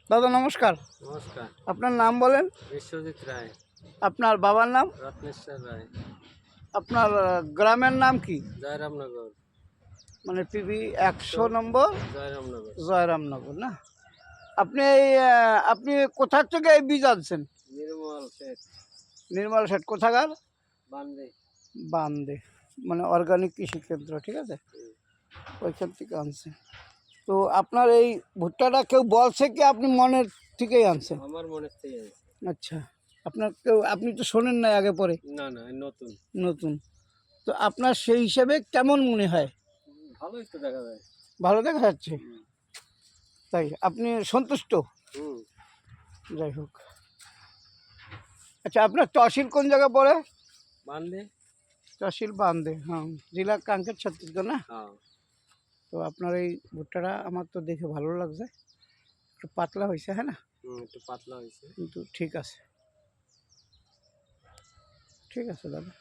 দাদা নমস্কার। নমস্কার। আপনার নাম বলেন। বিশ্বজিৎ রায়। আপনার বাবার নাম? রত্নেশ্বর রায়। আপনার গ্রামের নাম কি? জয়রামনগর। মানে পিবি 100 নম্বর জয়রামনগর। জয়রামনগর না? আপনি আপনি কোথা থেকে এই বীজ আনছেন? নির্মল শেঠ। নির্মল শেঠ কোথাকার? বান্দে। বান্দে, মানে অর্গানিক কৃষি কেন্দ্র, ঠিক আছে, ওইখান থেকে আনছেন। তো আপনার এই ভুট্টাটা কেউ বলছে কি আপনি মনের থেকেই আনছেন? আমার মনের থেকে আনছি। আচ্ছা, আপনার কেউ, আপনি তো শোনেন নাই আগে পরে? না না, নতুন। নতুন। তো আপনার সেই হিসাবে কেমন মনে হয়? ভালোই তো দেখা যায়। ভালো দেখা যাচ্ছে, তাই আপনি সন্তুষ্ট? যাই হোক। আচ্ছা, আপনার তহসিল কোন জায়গায় পড়ে? বান্দে। তহসিল বান্দে, হ্যাঁ, জেলা কাঙ্কের ছত্তিশগড় না? হ্যাঁ। তো আপনার এই ভুট্টাটা আমার তো দেখে ভালো লাগছে, একটু পাতলা হয়েছে, হ্যাঁ না? একটু পাতলা হয়েছে কিন্তু ঠিক আছে, ঠিক আছে দাদা।